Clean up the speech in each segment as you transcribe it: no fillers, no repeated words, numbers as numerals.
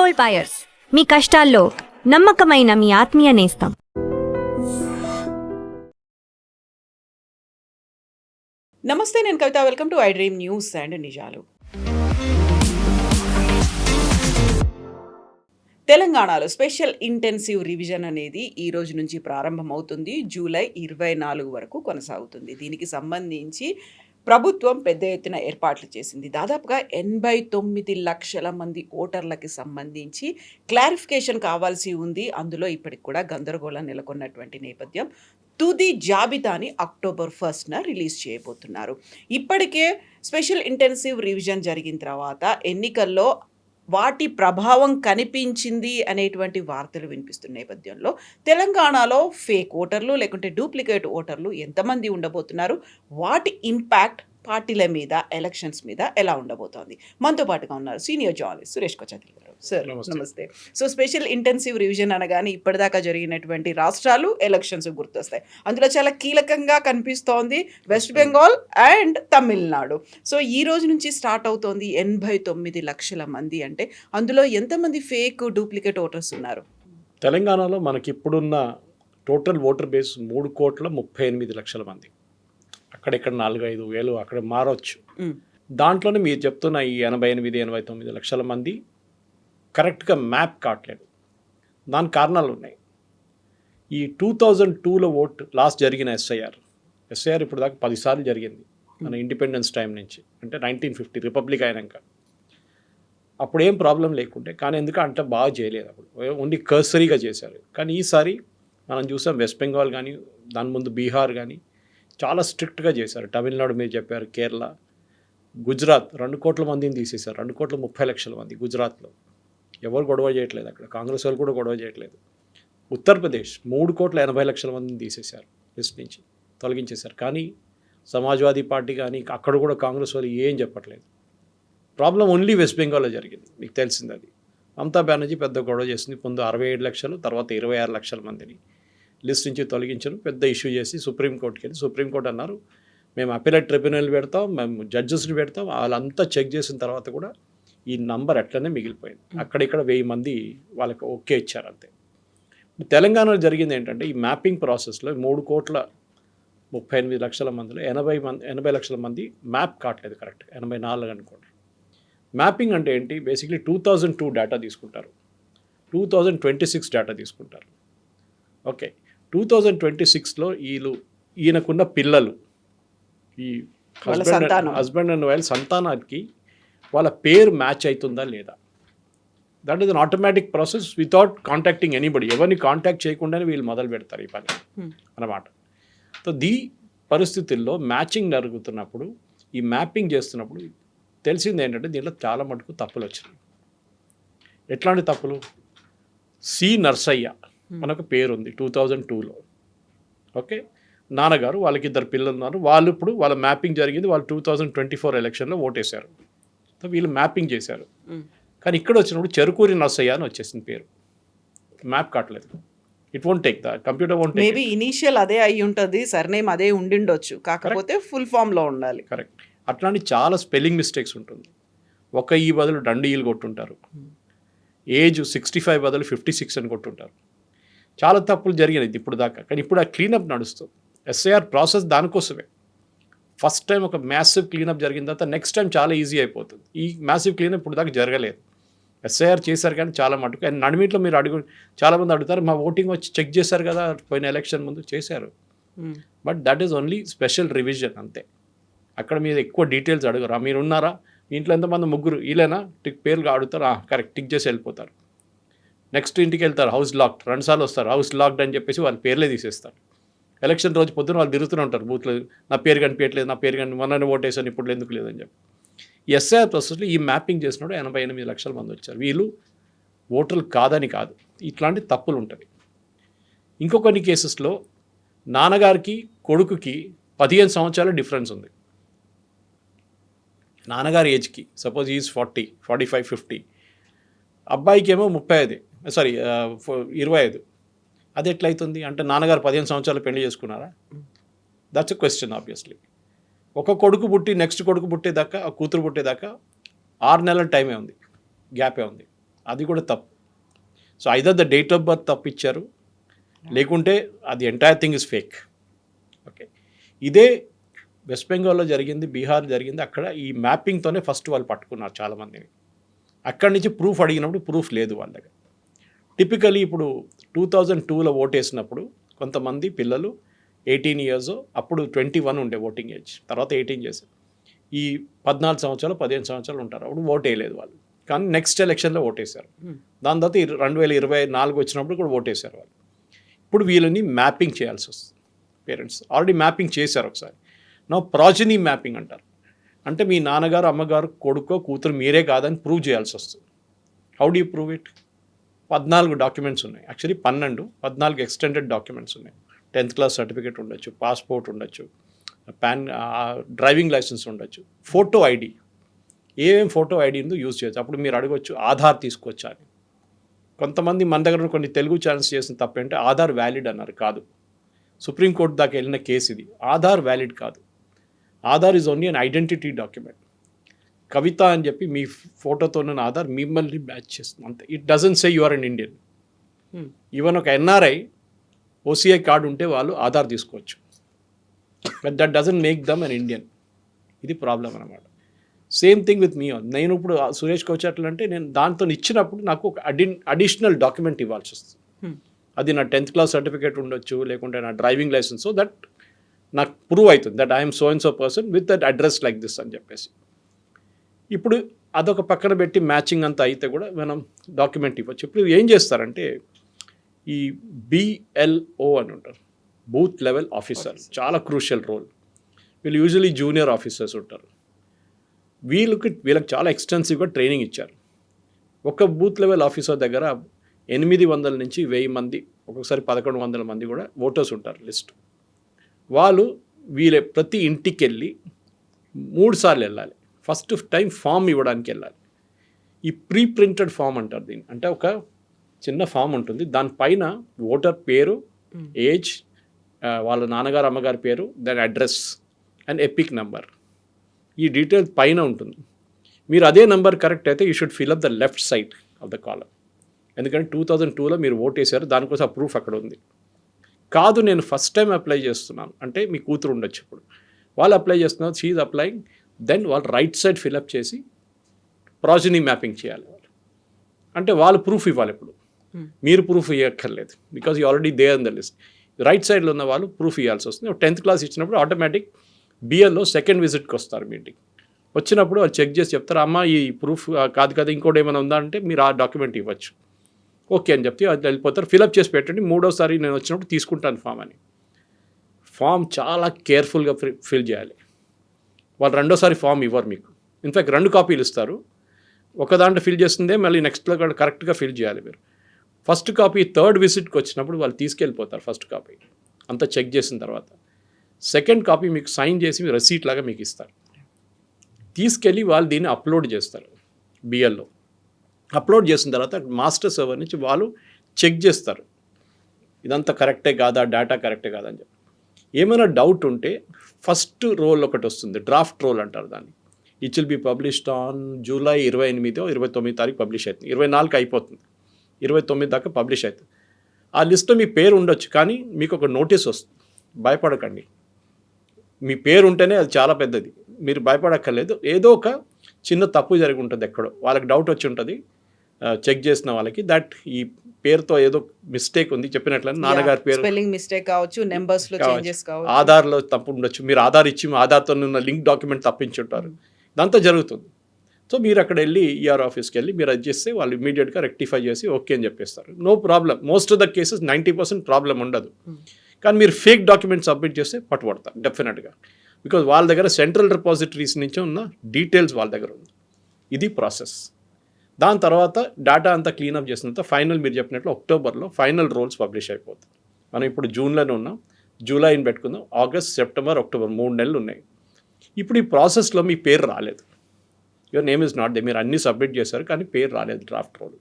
Gold buyers, మీ కష్టాల్లో నమ్మకమైన మీ ఆత్మీయ నేస్తం. నమస్తే, నేను Kavitha. Welcome to I dream news and నిజాలు. తెలంగాణలో స్పెషల్ ఇంటెన్సివ్ రివిజన్ అనేది ఈ రోజు నుంచి ప్రారంభమవుతుంది. జూలై 24 వరకు కొనసాగుతుంది. దీనికి సంబంధించి ప్రభుత్వం పెద్ద ఎత్తున ఏర్పాట్లు చేసింది. దాదాపుగా 89 లక్షల మంది ఓటర్లకి సంబంధించి క్లారిఫికేషన్ కావాల్సి ఉంది. అందులో ఇప్పటికి కూడా గందరగోళం నెలకొన్నటువంటి నేపథ్యం. తుది జాబితాని అక్టోబర్ 1న రిలీజ్ చేయబోతున్నారు. ఇప్పటికే స్పెషల్ ఇంటెన్సివ్ రివిజన్ జరిగిన తర్వాత ఎన్నికల్లో వాటి ప్రభావం కనిపించింది అనేటువంటి వార్తలు వినిపిస్తున్న నేపథ్యంలో తెలంగాణలో ఫేక్ ఓటర్లు లేకుంటే డూప్లికేట్ ఓటర్లు ఎంతమంది ఉండబోతున్నారు, వాటి ఇంపాక్ట్ పార్టీల మీద, ఎలక్షన్స్ మీద ఎలా ఉండబోతోంది. మనతో పాటుగా ఉన్నారు సీనియర్ జర్నలిస్ట్ సురేష్ కొచ్చాతిల్ గారు. సార్ నమస్తే. సో స్పెషల్ ఇంటెన్సివ్ రివిజన్ అనగానే ఇప్పటిదాకా జరిగినటువంటి రాష్ట్రాలు, ఎలక్షన్స్ గుర్తొస్తాయి. అందులో చాలా కీలకంగా కనిపిస్తోంది west Bengal and Tamil Nadu. So ఈ రోజు నుంచి స్టార్ట్ అవుతోంది. 89 లక్షల మంది అంటే అందులో ఎంతమంది ఫేక్, డూప్లికేట్ ఓటర్స్ ఉన్నారు? తెలంగాణలో మనకి ఇప్పుడున్న టోటల్ ఓటర్ బేస్ 3,38,00,000 మంది. అక్కడెక్కడ 4-5 వేలు అక్కడ మారవచ్చు. దాంట్లోనే మీరు చెప్తున్న ఈ 88-89 లక్షల మంది కరెక్ట్గా మ్యాప్ కావట్లేదు. దానికి కారణాలు ఉన్నాయి. ఈ 2002లో లాస్ట్ జరిగిన ఎస్ఐఆర్ ఇప్పుడు దాకా 10 సార్లు జరిగింది మన ఇండిపెండెన్స్ టైం నుంచి, అంటే 1950 రిపబ్లిక్ అయినాక. అప్పుడు ఏం ప్రాబ్లం లేకుంటే, కానీ ఎందుకంటే బాగా చేయలేదు. అప్పుడు ఓన్లీ కర్సరీగా చేశారు. కానీ ఈసారి మనం చూసాం వెస్ట్ బెంగాల్ కానీ, దాని ముందు బీహార్ కానీ చాలా స్ట్రిక్ట్గా చేశారు. తమిళనాడు మీరు చెప్పారు, కేరళ, గుజరాత్ 2 కోట్ల మందిని తీసేశారు. 2,30,00,000 మంది గుజరాత్లో. ఎవరు గొడవ చేయట్లేదు అక్కడ, కాంగ్రెస్ వాళ్ళు కూడా గొడవ చేయట్లేదు. ఉత్తరప్రదేశ్ 3,80,00,000 మందిని తీసేశారు, లిస్ట్ నుంచి తొలగించేశారు. కానీ సమాజ్వాదీ పార్టీ కానీ అక్కడ కూడా కాంగ్రెస్ వాళ్ళు ఏం చెప్పట్లేదు. ప్రాబ్లం ఓన్లీ వెస్ట్ బెంగాల్లో జరిగింది. మీకు తెలిసింది అది. మమతా బెనర్జీ పెద్ద గొడవ చేసింది. ముందు 67 లక్షలు, తర్వాత 26 లక్షల మందిని లిస్ట్ నుంచి తొలగించడం పెద్ద ఇష్యూ చేసి సుప్రీంకోర్టుకి వెళ్ళి, సుప్రీంకోర్టు అన్నారు మేము అపీలేట్ ట్రిబ్యునల్ పెడతాం, మేము జడ్జెస్ని పెడతాం. వాళ్ళంతా చెక్ చేసిన తర్వాత కూడా ఈ నంబర్ అట్లనే మిగిలిపోయింది. అక్కడిక్కడ 1000 మంది వాళ్ళకి ఓకే ఇచ్చారు అంతే. తెలంగాణలో జరిగింది ఏంటంటే, ఈ మ్యాపింగ్ ప్రాసెస్లో 3,38,00,000 మందిలో 80 లక్షల మంది మ్యాప్ కావట్లేదు కరెక్ట్, 84 అనుకోండి. మ్యాపింగ్ అంటే ఏంటి? బేసిక్లీ 2002 డేటా తీసుకుంటారు, 2026 డేటా తీసుకుంటారు. ఓకే, 2026లో ఈయనకున్న పిల్లలు, ఈ హస్బెండ్ అండ్ వైఫ్ సంతానానికి వాళ్ళ పేరు మ్యాచ్ అవుతుందా లేదా. That is an automatic process without contacting anybody. ఎవరిని కాంటాక్ట్ చేయకుండానే వీళ్ళు మొదలు పెడతారు ఈ పని అన్నమాట. సో పరిస్థితుల్లో మ్యాచింగ్ జరుగుతున్నప్పుడు, ఈ మ్యాపింగ్ చేస్తున్నప్పుడు తెలిసింది ఏంటంటే దీంట్లో చాలా మటుకు తప్పులు వచ్చినాయి. ఎట్లాంటి తప్పులు? సి నర్సయ్య మనకు పేరు ఉంది 2002లో. ఓకే, నాన్నగారు, వాళ్ళకి 2 పిల్లలు ఉన్నారు. వాళ్ళు ఇప్పుడు వాళ్ళ మ్యాపింగ్ జరిగింది. వాళ్ళు 2024 ఎలక్షన్లో ఓటేశారు. సో వీళ్ళు మ్యాపింగ్ చేశారు. కానీ ఇక్కడ వచ్చినప్పుడు చెరుకూరి నర్సయ్య అని వచ్చేసింది పేరు. మ్యాప్ కావట్లేదు. It won't take, the computer won't take. Maybe initial అదే అయి ఉంటుంది, సర్నేమ్ అదే ఉండిండొచ్చు, కాకపోతే ఫుల్ ఫామ్లో ఉండాలి. కరెక్ట్. అట్లాంటి చాలా స్పెల్లింగ్ మిస్టేక్స్ ఉంటుంది. ఒక ఈ బదులు 2 ఈలు కొట్టుంటారు. ఏజ్ 65 బదులు 56 అని కొట్టుంటారు. చాలా తప్పులు జరిగినాయి ఇప్పుడు దాకా. కానీ ఇప్పుడు ఆ క్లీనప్ నడుస్తుంది. ఎస్ఐఆర్ ప్రాసెస్ దానికోసమే. ఫస్ట్ టైం ఒక మ్యాసివ్ క్లీనప్ జరిగిన తర్వాత నెక్స్ట్ టైం చాలా ఈజీ అయిపోతుంది. ఈ మ్యాసివ్ క్లీనప్ ఇప్పుడు దాకా జరగలేదు. ఎస్ఐఆర్ చేశారు కానీ చాలా మటుకు. అండ్ నడిమిట్లో మీరు చాలామంది అడుగుతారు, మా ఓటింగ్ వచ్చి చెక్ చేశారు కదా పోయిన ఎలక్షన్ ముందు. చేశారు, but that is only special revision అంతే. అక్కడ మీరు ఎక్కువ డీటెయిల్స్ అడగరా. మీరు ఉన్నారా, మీ ఇంట్లో ఎంతమంది, 3 వీళ్ళైనా పేర్లు అడుగుతారు, కరెక్ట్ టిక్ చేసి వెళ్ళిపోతారు. నెక్స్ట్ ఇంటికి వెళ్తారు, హౌస్ లాక్డ్, 2 సార్లు వస్తారు, హౌస్ లాక్డ్ అని చెప్పేసి వాళ్ళ పేర్లే తీసేస్తారు. ఎలక్షన్ రోజు పొద్దున వాళ్ళు తిరుగుతూనే ఉంటారు బూత్లో, నా పేరు కనిపించట్లేదు, నా పేరు మొన్న ఓటేసాను ఇప్పుడు ఎందుకు లేదని చెప్పి. ఈ ఎస్ఐఆర్ ప్రాసెస్లో ఈ మ్యాపింగ్ చేసినప్పుడు 88 లక్షల మంది వచ్చారు. వీళ్ళు ఓటర్లు కాదని కాదు, ఇట్లాంటి తప్పులు ఉంటుంది. ఇంకో కొన్ని కేసెస్లో నాన్నగారికి కొడుకుకి 15 సంవత్సరాల డిఫరెన్స్ ఉంది. నాన్నగారి ఏజ్కి సపోజ్ ఈజ్ 40, 45, 50, అబ్బాయికి ఏమో 25. అది ఎట్లయితుంది అంటే నాన్నగారు 15 సంవత్సరాలు పెళ్లి చేసుకున్నారా? That's a question obviously. ఒక కొడుకు పుట్టి నెక్స్ట్ కొడుకు పుట్టేదాకా, ఆ కూతురు పుట్టేదాకా 6 నెలల టైమే ఉంది, గ్యాపే ఉంది. అది కూడా తప్పు. So either the date of birth తప్పిచ్చారు, లేకుంటే అది entire thing is fake. Okay, ఇదే వెస్ట్ బెంగాల్లో జరిగింది, బీహార్ జరిగింది. అక్కడ ఈ మ్యాపింగ్తోనే ఫస్ట్ వాళ్ళు పట్టుకున్నారు చాలామందిని. అక్కడి నుంచి ప్రూఫ్ అడిగినప్పుడు ప్రూఫ్ లేదు వాళ్ళ దగ్గర. టిపికలీ ఇప్పుడు 2002లో ఓటేసినప్పుడు కొంతమంది పిల్లలు 18 years, అప్పుడు 21 ఉండే ఓటింగ్ ఏజ్, తర్వాత 18 చేశారు. ఈ 14 సంవత్సరాలు 15 సంవత్సరాలు ఉంటారు, అప్పుడు ఓట్ వేయలేదు వాళ్ళు. కానీ నెక్స్ట్ ఎలక్షన్లో ఓటేశారు. దాని తర్వాత 2024 వచ్చినప్పుడు కూడా ఓటేశారు వాళ్ళు. ఇప్పుడు వీళ్ళని మ్యాపింగ్ చేయాల్సి వస్తుంది. పేరెంట్స్ ఆల్రెడీ మ్యాపింగ్ చేశారు ఒకసారి. నా ప్రాజనీ మ్యాపింగ్ అంటారు. అంటే మీ నాన్నగారు, అమ్మగారు, కొడుకో కూతురు మీరే కాదని ప్రూవ్ చేయాల్సి వస్తుంది. How do you prove it? 14 documents ఉన్నాయి, యాక్చువల్లీ 14 ఎక్స్టెండెడ్ డాక్యుమెంట్స్ ఉన్నాయి. 10th క్లాస్ సర్టిఫికేట్ ఉండొచ్చు, పాస్పోర్ట్ ఉండొచ్చు, డ్రైవింగ్ లైసెన్స్ ఉండొచ్చు, ఫోటో ఐడి. ఏమేమి ఫోటో ఐడి ఉందో యూజ్ చేయొచ్చు. అప్పుడు మీరు అడగొచ్చు ఆధార్ తీసుకొచ్చా అని. కొంతమంది మన దగ్గర కొన్ని తెలుగు ఛానల్స్ చేసిన తప్పేంటే ఆధార్ వ్యాలిడ్ అన్నారు. కాదు, సుప్రీంకోర్టు దాకా వెళ్ళిన కేసు ఇది. ఆధార్ వ్యాలిడ్ కాదు. Aadhaar is only an identity document. Kavitha అని చెప్పి మీ ఫోటోతో ఉన్న ఆధార్ మిమ్మల్ని బ్యాచ్ చేస్తుంది అంతే. It doesn't say you are an Indian. Even ఒక ఎన్ఆర్ఐ ఓసీఐ కార్డు ఉంటే వాళ్ళు ఆధార్ తీసుకోవచ్చు, but that doesn't make them an Indian. ఇది ప్రాబ్లం అనమాట. Same thing with me. నేను ఇప్పుడు సురేష్కి వచ్చేట్లంటే నేను దాంతో ఇచ్చినప్పుడు నాకు ఒక అడిషనల్ డాక్యుమెంట్ ఇవ్వాల్సి వస్తుంది. అది నా 10th క్లాస్ సర్టిఫికేట్ ఉండొచ్చు, లేకుంటే నా డ్రైవింగ్ లైసెన్స్. సో దట్ నాకు ప్రూవ్ అవుతుంది that I'm so and so person with that address like this అని చెప్పేసి. ఇప్పుడు అదొక పక్కన పెట్టి మ్యాచింగ్ అంతా అయితే కూడా మనం డాక్యుమెంట్ ఇవ్వచ్చు. ఇప్పుడు ఏం చేస్తారంటే ఈ BLO అని ఉంటారు, బూత్ లెవెల్ ఆఫీసర్. చాలా క్రూషియల్ రోల్. వీళ్ళు యూజువలీ జూనియర్ ఆఫీసర్స్ ఉంటారు. వీళ్ళకి చాలా ఎక్స్టెన్సివ్గా ట్రైనింగ్ ఇచ్చారు. ఒక బూత్ లెవెల్ ఆఫీసర్ దగ్గర 800 నుంచి 1000 మంది, ఒక్కొక్కసారి 1100 మంది కూడా ఓటర్స్ ఉంటారు లిస్ట్. వాళ్ళు ప్రతి ఇంటికి వెళ్ళి 3 సార్లు వెళ్ళాలి. ఫస్ట్ టైం ఫామ్ ఇవ్వడానికి వెళ్ళాలి. ఈ ప్రీ ప్రింటెడ్ ఫామ్ అంటారు దీన్ని. అంటే ఒక చిన్న ఫామ్ ఉంటుంది, దానిపైన ఓటర్ పేరు, ఏజ్, వాళ్ళ నాన్నగారు అమ్మగారి పేరు, దాని అడ్రస్ అండ్ ఎపిక్ నెంబర్, ఈ డీటెయిల్స్ పైన ఉంటుంది. మీరు అదే నెంబర్ కరెక్ట్ అయితే you should fill up the left side of the column. ఎందుకంటే 2002లో మీరు ఓట్ వేశారు, దానికోసం ఆ ప్రూఫ్ అక్కడ ఉంది. కాదు నేను ఫస్ట్ టైం అప్లై చేస్తున్నాను అంటే మీ కూతురు ఉండొచ్చు. ఇప్పుడు వాళ్ళు అప్లై చేస్తున్నారు, షీ ఈజ్ అప్లైయింగ్, దెన్ వాళ్ళు రైట్ సైడ్ ఫిల్అప్ చేసి ప్రాజనీ మ్యాపింగ్ చేయాలి వాళ్ళు. అంటే వాళ్ళు ప్రూఫ్ ఇవ్వాలి. ఇప్పుడు మీరు ప్రూఫ్ ఇవ్వక్కర్లేదు, because you already they on the list. Right సైడ్లో ఉన్న వాళ్ళు ప్రూఫ్ ఇవ్వాల్సి వస్తుంది. 10th క్లాస్ ఇచ్చినప్పుడు ఆటోమేటిక్ BLO సెకండ్ విజిట్కి వస్తారు మీటింగ్. వచ్చినప్పుడు వాళ్ళు చెక్ చేసి చెప్తారు, అమ్మ ఈ ప్రూఫ్ కాదు కదా, ఇంకోటి ఏమైనా ఉందా అంటే మీరు ఆ డాక్యుమెంట్ ఇవ్వచ్చు. ఓకే అని చెప్తే అది వెళ్ళిపోతారు. ఫిలప్ చేసి పెట్టండి, 3వసారి నేను వచ్చినప్పుడు తీసుకుంటాను ఫామ్ అని. ఫామ్ చాలా కేర్ఫుల్గా ఫిల్ చేయాలి. వాళ్ళు 2వసారి ఫామ్ ఇవ్వరు మీకు. ఇన్ఫ్యాక్ట్ 2 కాపీలు ఇస్తారు. ఒక దాంట్లో ఫిల్ చేస్తుందే మళ్ళీ నెక్స్ట్లో కూడా కరెక్ట్గా ఫిల్ చేయాలి మీరు. ఫస్ట్ కాపీ 3rd విజిట్కి వచ్చినప్పుడు వాళ్ళు తీసుకెళ్ళిపోతారు ఫస్ట్ కాపీ అంతా చెక్ చేసిన తర్వాత. సెకండ్ కాపీ మీకు సైన్ చేసి రెసీట్ లాగా మీకు ఇస్తారు. తీసుకెళ్ళి వాళ్ళు దీన్ని అప్లోడ్ చేస్తారు BLO. అప్లోడ్ చేసిన తర్వాత మాస్టర్ సర్వర్ నుంచి వాళ్ళు చెక్ చేస్తారు ఇదంతా కరెక్టే కాదా, డేటా కరెక్టే కాదా అని చెప్పి. ఏమైనా డౌట్ ఉంటే ఫస్ట్ రోల్ ఒకటి వస్తుంది, డ్రాఫ్ట్ రోల్ అంటారు దాన్ని. It will be published on July 28 or 29 publish అవుతుంది. 24 అయిపోతుంది, 29 దాకా పబ్లిష్ అవుతుంది. ఆ లిస్ట్లో మీ పేరు ఉండొచ్చు, కానీ మీకు ఒక నోటీస్ వస్తుంది. భయపడకండి, మీ పేరు ఉంటేనే అది చాలా పెద్దది, మీరు భయపడక్కర్లేదు. ఏదో ఒక చిన్న తప్పు జరిగి ఉంటుంది ఎక్కడో, వాళ్ళకి డౌట్ వచ్చి ఉంటుంది చెక్ చేసిన వాళ్ళకి, దట్ ఈ పేరుతో ఏదో మిస్టేక్ ఉంది చెప్పినట్లని. నాన్నగారి పేరు స్పెల్లింగ్ మిస్టేక్ కావచ్చు, నెంబర్స్లో చేంజెస్ కావచ్చు, ఆధార్లో తప్పు ఉండొచ్చు, మీరు ఆధార్ ఇచ్చి ఆధార్తో ఉన్న లింక్ డాక్యుమెంట్ తప్పించుంటారు, ఇదంతా జరుగుతుంది. సో మీరు అక్కడ వెళ్ళి ER ఆఫీస్కి వెళ్ళి మీరు అది చేస్తే వాళ్ళు ఇమీడియట్గా రెక్టిఫై చేసి ఓకే అని చెప్పేస్తారు. No problem. Most of the cases 90% problem ఉండదు. కానీ మీరు ఫేక్ డాక్యుమెంట్ సబ్మిట్ చేస్తే పట్టుబడతారు డెఫినెట్గా. బికాజ్ వాళ్ళ దగ్గర సెంట్రల్ రిపాజిటరీస్ నుంచి ఉన్న డీటెయిల్స్ వాళ్ళ దగ్గర ఉంది. ఇది ప్రాసెస్. దాని తర్వాత డేటా అంతా క్లీనప్ చేసిన తర్వాత ఫైనల్ మీరు చెప్పినట్లు అక్టోబర్లో ఫైనల్ రోల్స్ పబ్లిష్ అయిపోతుంది. మనం ఇప్పుడు జూన్లోనే ఉన్నాం, జూలైని పెట్టుకుందాం, ఆగస్ట్, సెప్టెంబర్, అక్టోబర్ 3 నెలలు ఉన్నాయి. ఇప్పుడు ఈ ప్రాసెస్లో మీ పేరు రాలేదు, your name is not they, మీరు అన్నీ సబ్మిట్ చేశారు కానీ పేరు రాలేదు డ్రాఫ్ట్ రోల్.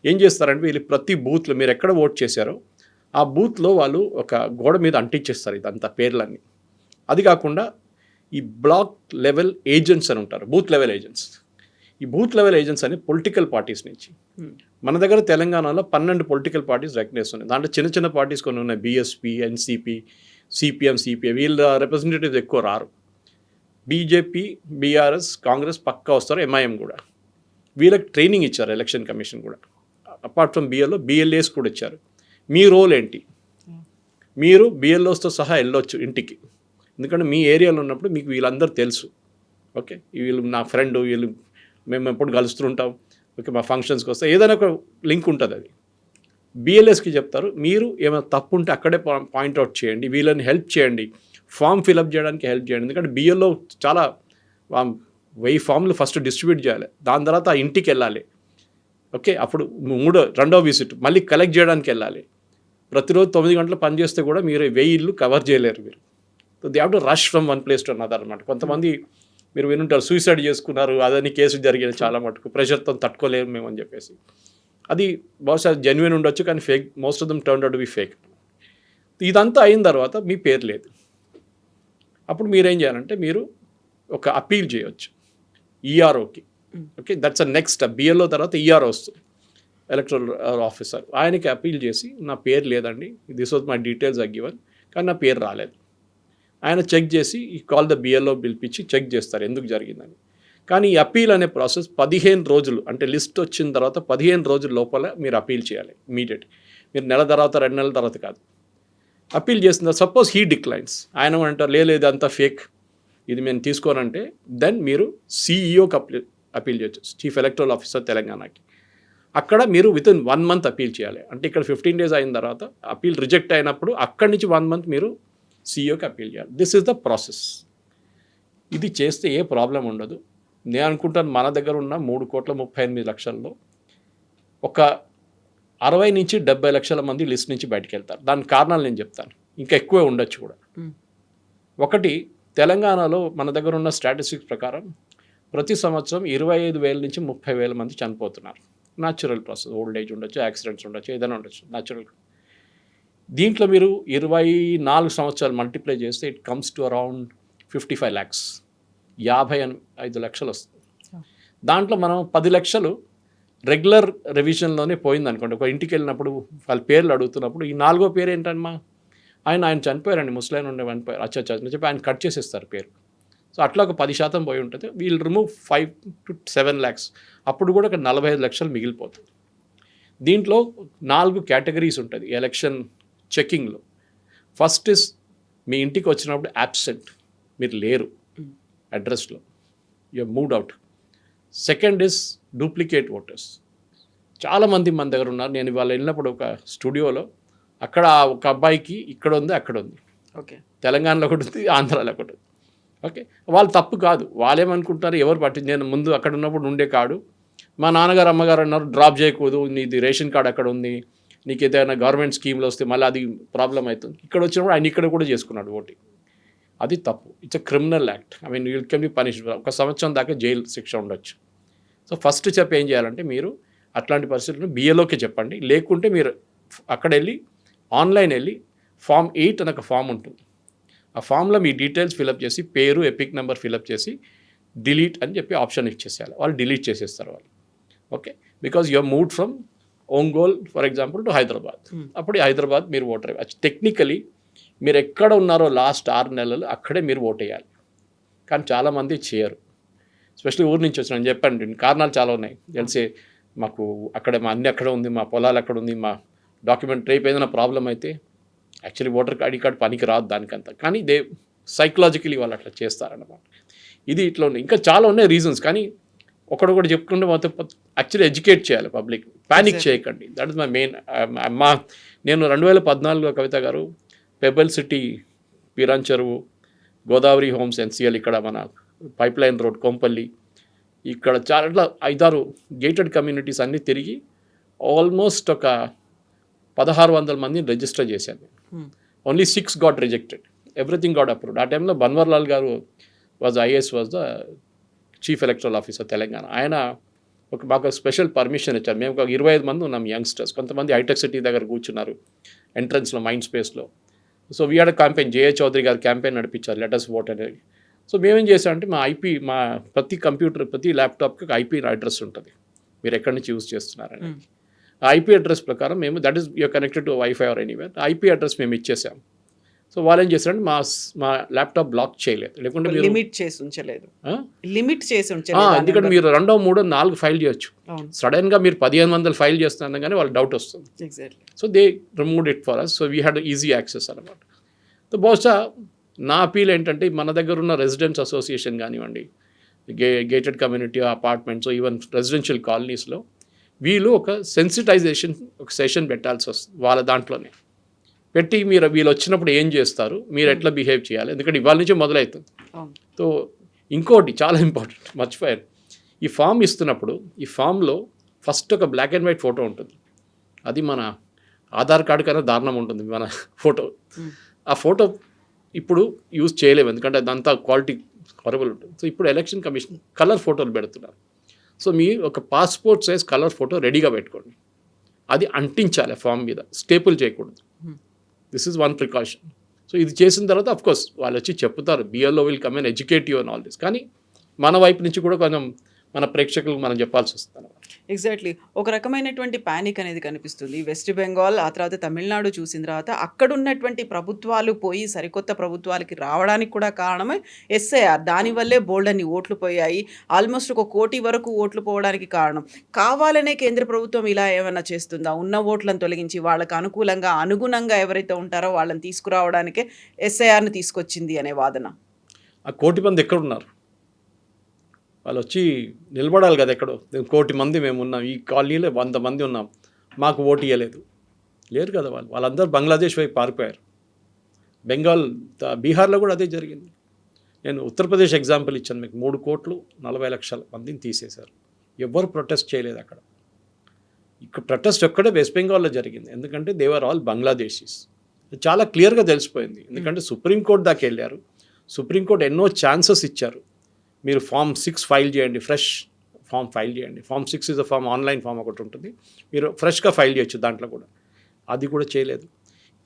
ఏం చేస్తారంటే వీళ్ళు ప్రతి బూత్లో మీరు ఎక్కడ ఓట్ చేశారో ఆ బూత్లో వాళ్ళు ఒక గోడ మీద అంటించేస్తారు ఇదంతా పేర్లన్నీ. అది కాకుండా ఈ బ్లాక్ లెవెల్ ఏజెంట్స్ అని ఉంటారు, బూత్ లెవెల్ ఏజెంట్స్. ఈ బూత్ లెవెల్ ఏజెంట్స్ అని పొలిటికల్ పార్టీస్ నుంచి. మన దగ్గర తెలంగాణలో 12 పొలిటికల్ పార్టీస్ రికగ్నైజ్ ఉన్నాయి. దాంట్లో చిన్న చిన్న పార్టీస్ కొన్ని ఉన్నాయి. బీఎస్పీ, ఎన్సీపీ, సిపిఎం, సిపిఐ, వీళ్ళ రిప్రజెంటేటివ్స్ ఎక్కువ రారు. బీజేపీ, బీఆర్ఎస్, కాంగ్రెస్ పక్కా వస్తారు, ఎంఐఎం కూడా. వీళ్ళకి ట్రైనింగ్ ఇచ్చారు ఎలక్షన్ కమిషన్ కూడా. అపార్ట్ ఫ్రమ్ బిఎల్ఓ, బిఎల్ఏస్ కూడా ఇచ్చారు. మీ రోల్ ఏంటి? మీరు బిఎల్ఓస్తో సహా వెళ్ళొచ్చు ఇంటికి, ఎందుకంటే మీ ఏరియాలో ఉన్నప్పుడు మీకు వీళ్ళందరూ తెలుసు. ఓకే, వీళ్ళు నా ఫ్రెండ్, వీళ్ళు మేము ఎప్పుడు కలుస్తుంటాం, ఓకే, మా ఫంక్షన్స్కి వస్తే ఏదైనా ఒక లింక్ ఉంటుంది. అది బిఎల్ఎస్కి చెప్తారు. మీరు ఏమైనా తప్పు ఉంటే అక్కడే పాయింట్అవుట్ చేయండి, వీళ్ళని హెల్ప్ చేయండి, ఫామ్ ఫిలప్ చేయడానికి హెల్ప్ చేయండి. ఎందుకంటే బిఎల్ఓ చాలా 1000 ఫామ్లు ఫస్ట్ డిస్ట్రిబ్యూట్ చేయాలి, దాని తర్వాత ఆ ఇంటికి వెళ్ళాలి. ఓకే, అప్పుడు రెండో విజిట్ మళ్ళీ కలెక్ట్ చేయడానికి వెళ్ళాలి. ప్రతిరోజు 9 గంటలు పనిచేస్తే కూడా మీరు 1000 ఇళ్ళు కవర్ చేయలేరు మీరు. So they have to rush from one place to another అనమాట. కొంతమంది మీరు వినుంటారు, సూసైడ్ చేసుకున్నారు, అదని కేసు జరిగింది చాలా మటుకు, ప్రెషర్తో తట్టుకోలేము మేము అని చెప్పేసి. అది బహుశా జెన్యున్ ఉండొచ్చు, కానీ fake, most of them turn out to be fake. ఇదంతా అయిన తర్వాత మీ పేరు లేదు. అప్పుడు మీరేం చేయాలంటే మీరు ఒక అపీల్ చేయవచ్చు ఈఆర్ఓకి. Okay, that's a next BLO తర్వాత ఈఆర్ఓ వస్తుంది, ఎలక్టరల్ ఆఫీసర్. ఆయనకి అపీల్ చేసి నా పేరు లేదండి, this was my details are given, కానీ నా పేరు రాలేదు. ఆయన చెక్ చేసి ఈ కాల్ ద బిఎల్ఓ పిలిపించి చెక్ చేస్తారు ఎందుకు జరిగిందని. కానీ ఈ అపీల్ అనే ప్రాసెస్ 15 రోజులు, అంటే లిస్ట్ వచ్చిన తర్వాత 15 రోజుల లోపల మీరు అపీల్ చేయాలి ఇమీడియట్. మీరు నెల తర్వాత 2 నెలల తర్వాత కాదు. అపీల్ చేసిన సపోజ్ హీ డిక్లైన్స్, ఆయన అంటారు లేదు అంతా ఫేక్, ఇది మేము తీసుకోనంటే, దెన్ మీరు సిఈఓకి అపీల్ చేయొచ్చు, చీఫ్ ఎలక్టరల్ ఆఫీసర్ తెలంగాణకి. అక్కడ మీరు విత్ ఇన్ 1 మంత్ అపీల్ చేయాలి. అంటే ఇక్కడ 15 డేస్ అయిన తర్వాత అపీల్ రిజెక్ట్ అయినప్పుడు అక్కడి నుంచి 1 మంత్ మీరు సిఇఓకి అపీల్ చేయాలి. This is the process. ఇది చేస్తే ఏ ప్రాబ్లం ఉండదు. నేను అనుకుంటాను మన దగ్గర ఉన్న 3,38,00,000లో ఒక 60 నుంచి 70 లక్షల మంది లిస్ట్ నుంచి బయటకు వెళ్తారు. దాని కారణాలు నేను చెప్తాను, ఇంకా ఎక్కువే ఉండొచ్చు కూడా. ఒకటి, తెలంగాణలో మన దగ్గర ఉన్న స్టాటిస్టిక్స్ ప్రకారం ప్రతి సంవత్సరం 25,000 నుంచి 30,000 మంది చనిపోతున్నారు. న్యాచురల్ ప్రాసెస్, ఓల్డ్ ఏజ్ ఉండొచ్చు, యాక్సిడెంట్స్ ఉండొచ్చు, ఏదైనా ఉండొచ్చు, న్యాచురల్. దీంట్లో మీరు 24 సంవత్సరాలు మల్టిప్లై చేస్తే it comes to around 55 lakhs, 55 లక్షలు వస్తుంది. దాంట్లో మనం 10 లక్షలు రెగ్యులర్ రివిజన్లోనే పోయింది అనుకోండి. ఒక ఇంటికి వెళ్ళినప్పుడు వాళ్ళ పేర్లు అడుగుతున్నప్పుడు ఈ 4వ పేరు ఏంటమ్మా, ఆయన చనిపోయారండి, ముసలాయన ఉండే చనిపోయారు, అచ్చా చెప్పి ఆయన కట్ చేసేస్తారు పేరు. సో అట్లా ఒక 10% పోయి ఉంటుంది. వీల్ రిమూవ్ 5 to 7 lakhs, అప్పుడు కూడా ఒక 45 లక్షలు మిగిలిపోతుంది. దీంట్లో 4 కేటగిరీస్ ఉంటుంది ఎలక్షన్ చెకింగ్లో. ఫస్ట్ ఇస్ మీ ఇంటికి వచ్చినప్పుడు యాబ్సెంట్, మీరు లేరు అడ్రస్లో, you moved out. Second is duplicate voters. చాలామంది మన దగ్గర ఉన్నారు. నేను ఇవాళ వెళ్ళినప్పుడు ఒక స్టూడియోలో అక్కడ ఒక అబ్బాయికి ఇక్కడ ఉంది, అక్కడ ఉంది, ఓకే, తెలంగాణలో ఒకటి ఉంది, ఆంధ్రాలో ఒకటి ఉంది. ఓకే, వాళ్ళు తప్పు కాదు, వాళ్ళేమనుకుంటారు, ఎవరు పట్టింది, నేను ముందు అక్కడ ఉన్నప్పుడు ఉండే కాడు, మా నాన్నగారు అమ్మగారు అన్నారు డ్రాప్ చేయకూడదు, నీది రేషన్ కార్డు అక్కడ ఉంది, నీకు ఏదైనా గవర్నమెంట్ స్కీమ్లో వస్తే మళ్ళీ అది ప్రాబ్లం అవుతుంది. ఇక్కడ వచ్చినప్పుడు ఆయన ఇక్కడ కూడా చేసుకున్నాడు ఓటింగ్. అది తప్పు. It's a criminal act. I mean you can be punished. 1 సంవత్సరం దాకా జైలు శిక్ష ఉండొచ్చు. సో ఫస్ట్ స్టెప్ ఏం చేయాలంటే, మీరు అట్లాంటి పరిస్థితులను బిఏలోకి చెప్పండి. లేకుంటే మీరు అక్కడ వెళ్ళి ఆన్లైన్ వెళ్ళి ఫామ్ 8 అని ఒక ఫామ్ ఉంటుంది. ఆ ఫామ్లో మీ డీటెయిల్స్ ఫిలప్ చేసి, పేరు, ఎపిక్ నెంబర్ ఫిలప్ చేసి డిలీట్ అని చెప్పి ఆప్షన్ ఇచ్చేసేయాలి. వాళ్ళు డిలీట్ చేసేస్తారు వాళ్ళు. Okay, because you are moved from Ongole for example to Hyderabad. అప్పుడు హైదరాబాద్ మీరు ఓటర్ అయ్యి, టెక్నికలీ మీరు ఎక్కడ ఉన్నారో లాస్ట్ 6 నెలలు అక్కడే మీరు ఓట్ వేయాలి. కానీ చాలామంది చేయరు, ఎస్పెషల్లీ ఊరి నుంచి వచ్చిన. నేను చెప్పండి, కారణాలు చాలా ఉన్నాయి. తెలిసే మాకు అక్కడ మా అన్ని అక్కడ ఉంది, మా పొలాలు అక్కడ ఉంది, మా డాక్యుమెంట్ రేపు ఏదైనా ప్రాబ్లం అయితే యాక్చువల్లీ ఓటర్ ఐడి కార్డ్ పనికి రాదు దానికంతా. కానీ సైకలాజికలీ వాళ్ళు అట్లా చేస్తారన్నమాట. ఇది ఇట్లా ఉన్నాయి, ఇంకా చాలా ఉన్నాయి రీజన్స్. కానీ ఒకడొకటి చెప్పుకుంటే మొత్తం యాక్చువల్లీ ఎడ్యుకేట్ చేయాలి పబ్లిక్. ప్యానిక్ చేయకండి. That is my main. నేను 2014లో కవిత గారు పెబల్ సిటీ, పీరాన్ చెరువు, గోదావరి హోమ్స్, ఎన్సిఎల్, ఇక్కడ మన పైప్ లైన్ రోడ్, కొంపల్లి, ఇక్కడ చాలా 5-6 గేటెడ్ కమ్యూనిటీస్ అన్నీ తిరిగి ఆల్మోస్ట్ ఒక 1,600 మందిని రిజిస్టర్ చేశాను. Only 6 got rejected, everything got approved. ఆ టైంలో బన్వర్లాల్ గారు IAS was the chief electoral officer Telangana. ఆయన మాకు స్పెషల్ పర్మిషన్ ఇచ్చారు. మేము ఒక 25 మంది ఉన్నాం యంగ్స్టర్స్. కొంతమంది హైటెక్ సిటీ దగ్గర కూర్చున్నారు ఎంట్రన్స్లో, మైండ్ స్పేస్లో. So we had campaign, J A Chaudhary గారు క్యాంపెయిన్ నడిపించారు, లెట్ us vote అనేది. సో మేమేం చేసామంటే మా ప్రతి కంప్యూటర్ ప్రతి ల్యాప్టాప్కి ఒక ఐపీ అడ్రస్ ఉంటుంది, మీరు ఎక్కడి నుంచి యూజ్ చేస్తున్నారని. ఆ ఐపీ అడ్రస్ ప్రకారం మేము that is your connected to wifi or anywhere, IP address మేము ఇచ్చేసాం. సో వాళ్ళు ఏం చేశారంటే మా ల్యాప్టాప్ బ్లాక్ చేయలేదు, లేకుంటే మీరు లిమిట్ చేసి ఉంచలేదు. ఎందుకంటే మీరు 2, 3, 4 ఫైల్ చేయొచ్చు. సడన్గా మీరు 1500 ఫైల్ చేస్తున్నారు కానీ వాళ్ళకి డౌట్ వస్తుంది. So they remove it for us. So we had easy access అనమాట. సో బహుశా నా అపీల్ ఏంటంటే మన దగ్గర ఉన్న రెసిడెంట్స్ అసోసియేషన్ కానివ్వండి, gated community apartments, even residential కాలనీస్లో వీళ్ళు ఒక సెన్సిటైజేషన్ ఒక సెషన్ పెట్టాల్సి వస్తుంది. వాళ్ళ దాంట్లోనే పెట్టి వీళ్ళు వచ్చినప్పుడు ఏం చేస్తారు, మీరు ఎట్లా బిహేవ్ చేయాలి, ఎందుకంటే ఇవాళ నుంచే మొదలవుతుంది. సో ఇంకోటి చాలా ఇంపార్టెంట్ మర్చిపోయారు, ఈ ఫామ్ ఇస్తున్నప్పుడు ఈ ఫామ్లో ఫస్ట్ ఒక బ్లాక్ అండ్ వైట్ ఫోటో ఉంటుంది. అది మన ఆధార్ కార్డు కన్నా దారుణం ఉంటుంది మన ఫోటో. ఆ ఫోటో ఇప్పుడు యూజ్ చేయలేము ఎందుకంటే అదంతా క్వాలిటీ హొరబుల్ ఉంటుంది. సో ఇప్పుడు ఎలక్షన్ కమిషన్ కలర్ ఫోటోలు పెడుతున్నారు. సో మీ ఒక పాస్పోర్ట్ సైజ్ కలర్ ఫోటో రెడీగా పెట్టుకోండి, అది అంటించాలి ఫామ్ మీద, స్టేపుల్ చేయకూడదు. This is one precaution. So ఇది చేసిన తర్వాత అఫ్కోర్స్ వాళ్ళు వచ్చి చెప్తారు, BLO will come and educate you and all this. కానీ మన వైపు నుంచి కూడా కొంచెం మన ప్రేక్షకులకు మనం చెప్పాల్సి వస్తుంది. ఎగ్జాక్ట్లీ. ఒక రకమైనటువంటి ప్యానిక్ అనేది కనిపిస్తుంది. వెస్ట్ బెంగాల్, ఆ తర్వాత తమిళనాడు చూసిన తర్వాత అక్కడ ఉన్నటువంటి ప్రభుత్వాలు పోయి సరికొత్త ప్రభుత్వాలకి రావడానికి కూడా కారణమే ఎస్ఐఆర్. దానివల్లే బోల్డన్ని ఓట్లు పోయాయి. ఆల్మోస్ట్ 1 కోటి వరకు ఓట్లు పోవడానికి కారణం. కావాలనే కేంద్ర ప్రభుత్వం ఇలా ఏమైనా చేస్తుందా? ఉన్న ఓట్లను తొలగించి వాళ్ళకు అనుగుణంగా ఎవరైతే ఉంటారో వాళ్ళని తీసుకురావడానికే ఎస్ఐఆర్ని తీసుకొచ్చింది అనే వాదన. ఆ 1 కోటి మంది ఎక్కడున్నారు? వాళ్ళు వచ్చి నిలబడాలి కదా ఎక్కడో. 1 కోటి మంది మేము ఉన్నాం, ఈ కాలనీలో 100 మంది ఉన్నాం, మాకు ఓటు ఇవ్వలేదు, లేరు కదా వాళ్ళందరూ బంగ్లాదేశ్ వైపు పారిపోయారు. బీహార్లో కూడా అదే జరిగింది. నేను ఉత్తరప్రదేశ్ ఎగ్జాంపుల్ ఇచ్చాను మీకు. 3,40,00,000 మందిని తీసేశారు, ఎవ్వరు ప్రొటెస్ట్ చేయలేదు అక్కడ. ఇక్కడ ప్రొటెస్ట్ ఒక్కడే వెస్ట్ బెంగాల్లో జరిగింది, ఎందుకంటే దే ఆర్ ఆల్ బంగ్లాదేశీస్. చాలా క్లియర్గా తెలిసిపోయింది, ఎందుకంటే సుప్రీంకోర్టు దాకా వెళ్ళారు. సుప్రీంకోర్టు ఎన్నో ఛాన్సెస్ ఇచ్చారు, మీరు ఫామ్ 6 ఫైల్ చేయండి, ఫ్రెష్ ఫామ్ ఫైల్ చేయండి. Form 6 is a form, online form ఒకటి ఉంటుంది, మీరు ఫ్రెష్గా ఫైల్ చేయొచ్చు దాంట్లో కూడా. అది కూడా చేయలేదు.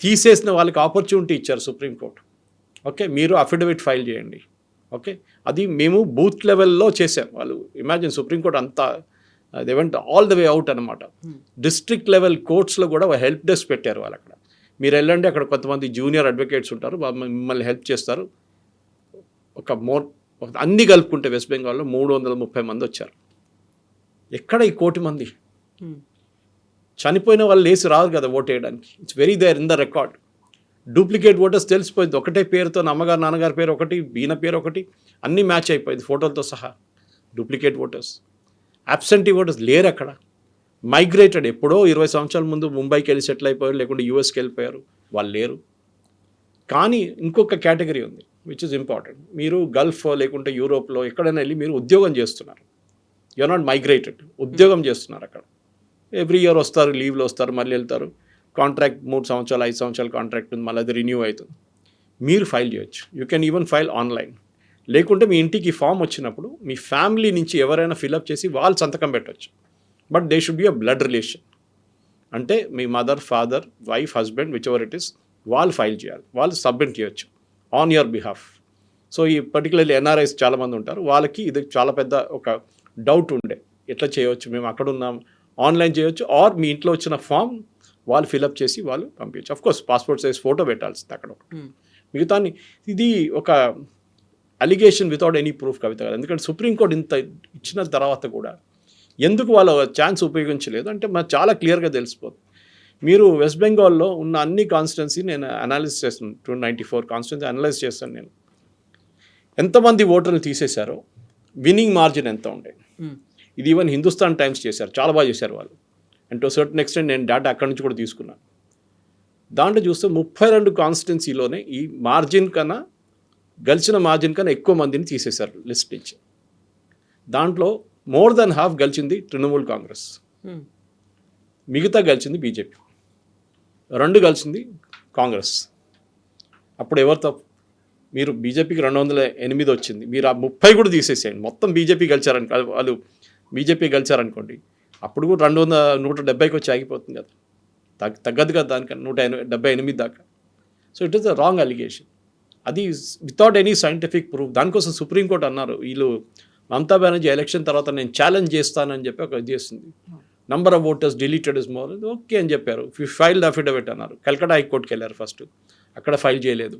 తీసేసిన వాళ్ళకి ఆపర్చునిటీ ఇచ్చారు సుప్రీంకోర్టు. ఓకే, మీరు అఫిడవిట్ ఫైల్ చేయండి. ఓకే, అది మేము బూత్ లెవెల్లో చేసాం. వాళ్ళు ఇమాజిన్ సుప్రీంకోర్టు అంతా they went all the way out అనమాట. డిస్ట్రిక్ట్ లెవెల్ కోర్ట్స్లో కూడా హెల్ప్ డెస్క్ పెట్టారు వాళ్ళు. అక్కడ మీరు వెళ్ళండి, అక్కడ కొంతమంది జూనియర్ అడ్వకేట్స్ ఉంటారు, మిమ్మల్ని హెల్ప్ చేస్తారు. అన్నీ కలుపుకుంటే వెస్ట్ బెంగాల్లో 330 మంది వచ్చారు. ఎక్కడ ఈ 1 కోటి మంది? చనిపోయిన వాళ్ళు లేచి రారు కదా ఓటు వేయడానికి. It's very there in the record. Duplicate voters తెలిసిపోయింది, ఒకటే పేరుతో అమ్మగారు నాన్నగారి పేరు ఒకటి, ఈయన పేరు ఒకటి, అన్నీ మ్యాచ్ అయిపోయింది ఫోటోలతో సహా. డూప్లికేట్ ఓటర్స్, అబ్సెంటీ ఓటర్స్ లేరు అక్కడ. మైగ్రేటెడ్, ఎప్పుడో 20 సంవత్సరాల ముందు ముంబైకి వెళ్ళి సెటిల్ అయిపోయారు, లేకుంటే యూఎస్కి వెళ్ళిపోయారు, వాళ్ళు లేరు. కానీ ఇంకొక కేటగిరీ ఉంది విచ్ ఇస్ ఇంపార్టెంట్. మీరు గల్ఫ్ లేకుంటే యూరోప్లో ఎక్కడైనా వెళ్ళి మీరు ఉద్యోగం చేస్తున్నారు, యూఆర్ నాట్ మైగ్రేటెడ్, ఉద్యోగం చేస్తున్నారు అక్కడ. ఎవ్రీ ఇయర్ వస్తారు, లీవ్లో వస్తారు, మళ్ళీ వెళ్తారు. కాంట్రాక్ట్ 3 సంవత్సరాలు 5 సంవత్సరాల కాంట్రాక్ట్ ఉంది, మళ్ళీ అది రిన్యూ అవుతుంది. మీరు ఫైల్ చేయొచ్చు, you can even file online. లేకుంటే మీ ఇంటికి ఫామ్ వచ్చినప్పుడు మీ ఫ్యామిలీ నుంచి ఎవరైనా ఫిలప్ చేసి వాళ్ళు సంతకం పెట్టవచ్చు. But they should be a blood relation, అంటే మీ mother, father, wife, husband, whichever it is, వాళ్ళు ఫైల్ చేయాలి, వాళ్ళు సబ్మిట్ చేయొచ్చు ఆన్ యువర్ బిహాఫ్. సో ఈ పర్టికులర్లీ ఎన్ఆర్ఐస్ చాలామంది ఉంటారు, వాళ్ళకి ఇది చాలా పెద్ద ఒక డౌట్ ఉండే, ఎట్లా చేయవచ్చు, మేము అక్కడ ఉన్నాం, ఆన్లైన్ చేయొచ్చు, ఆర్ మీ ఇంట్లో వచ్చిన ఫామ్ వాళ్ళు ఫిలప్ చేసి వాళ్ళు పంపించచ్చు. అఫ్కోర్స్ పాస్పోర్ట్ సైజ్ ఫోటో పెట్టాల్సింది అక్కడ ఒకటి. మిగతా ఇది ఒక అలిగేషన్ వితౌట్ ఎనీ ప్రూఫ్ కవిత గారు. ఎందుకంటే సుప్రీంకోర్టు ఇంత ఇచ్చిన తర్వాత కూడా ఎందుకు వాళ్ళ ఛాన్స్ ఉపయోగించలేదు అంటే మనకు చాలా క్లియర్గా తెలిసిపోతుంది. మీరు వెస్ట్ బెంగాల్లో ఉన్న అన్ని కాన్స్టిట్యున్సీ నేను అనాలిసిస్ చేస్తాను, 294 కాన్స్టిట్యున్సీ అనలైజ్ చేస్తాను నేను. ఎంతమంది ఓటర్లు తీసేశారో, విన్నింగ్ మార్జిన్ ఎంత ఉండే, ఇది ఈవెన్ హిందుస్థాన్ టైమ్స్ చేశారు, చాలా బాగా చేశారు వాళ్ళు. అండ్ టు సర్టన్ ఎక్స్టెంట్ నేను డేటా అక్కడి నుంచి కూడా తీసుకున్నాను. దాంట్లో చూస్తే 32 కాన్స్టిట్యున్సీలోనే ఈ మార్జిన్ కన్నా, గెలిచిన మార్జిన్ కన్నా ఎక్కువ మందిని తీసేశారు లిస్ట్ నుంచి. దాంట్లో మోర్ దెన్ హాఫ్ గెలిచింది తృణమూల్ కాంగ్రెస్, మిగతా గెలిచింది బీజేపీ, 2 గెలిచింది కాంగ్రెస్. అప్పుడు ఎవరు తప్పు? మీరు బీజేపీకి 208 వచ్చింది, మీరు ఆ 30 కూడా తీసేసేయండి, మొత్తం బీజేపీ గెలిచారనుకో, వాళ్ళు బీజేపీ గెలిచారనుకోండి, అప్పుడు కూడా 170కి వచ్చి ఆగిపోతుంది కదా, తగ్గదు కదా దానికన్నా 178 దాకా. So it is the wrong allegation. అది వితౌట్ ఎనీ సైంటిఫిక్ ప్రూఫ్. దానికోసం సుప్రీంకోర్టు అన్నారు, వీళ్ళు మమతా బెనర్జీ ఎలక్షన్ తర్వాత నేను ఛాలెంజ్ చేస్తానని చెప్పి ఒక ఇది చేస్తుంది. Number of voters deleted is more, okay అని చెప్పారు. ఫైల్డ్ అఫిడవిట్ అన్నారు. కల్కటా హైకోర్టుకి వెళ్ళారు ఫస్ట్, అక్కడ ఫైల్ చేయలేదు.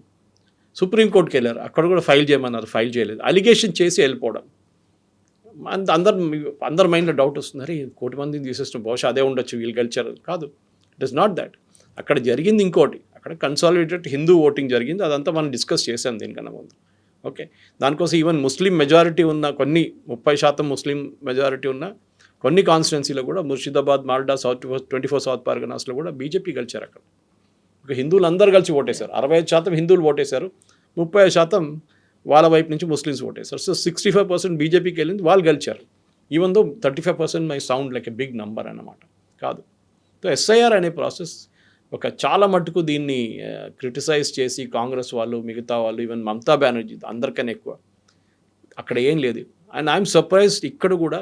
సుప్రీంకోర్టుకి వెళ్ళారు, అక్కడ కూడా ఫైల్ చేయమన్నారు, ఫైల్ చేయలేదు. అలిగేషన్ చేసి వెళ్ళిపోవడం. అందరి మైండ్లో డౌట్ వస్తుంది, అరే 1 కోటి మందిని తీసేసిన బహుశా అదే ఉండొచ్చు, వీళ్ళు గెలిచారు. కాదు, ఇట్ ఇస్ నాట్ దాట్. అక్కడ జరిగింది ఇంకోటి. అక్కడ కన్సాలిడేటెడ్ హిందూ ఓటింగ్ జరిగింది. అదంతా మనం డిస్కస్ చేసాం దీనికన్నా ముందు. ఓకే, దానికోసం ఈవెన్ ముస్లిం మెజారిటీ ఉన్న కొన్ని 30% ముస్లిం మెజారిటీ ఉన్న కొన్ని కాన్స్టిట్యున్సీలో కూడా ముర్షిదాబాద్, మాల్డా, 24 సౌత్ పర్గనాస్లో కూడా బీజేపీ గెలిచారు. అక్కడ ఒక హిందువులు అందరూ కలిసి ఓటేశారు. 65% హిందువులు ఓటేశారు, 35% వాళ్ళ వైపు నుంచి ముస్లిమ్స్ ఓటేశారు. సో 65% బీజేపీకి వెళ్ళింది, వాళ్ళు గెలిచారు. Even though 35% may sound like a big number అన్నమాట. కాదు. సో ఎస్ఐఆర్ అనే ప్రాసెస్ ఒక చాలా మట్టుకు దీన్ని క్రిటిసైజ్ చేసి కాంగ్రెస్ వాళ్ళు, మిగతా వాళ్ళు, ఈవెన్ మమతా బెనర్జీ అందరికన్నా ఎక్కువ అక్కడ ఏం లేదు. అండ్ ఐఎమ్ సర్ప్రైజ్డ్ ఇక్కడ కూడా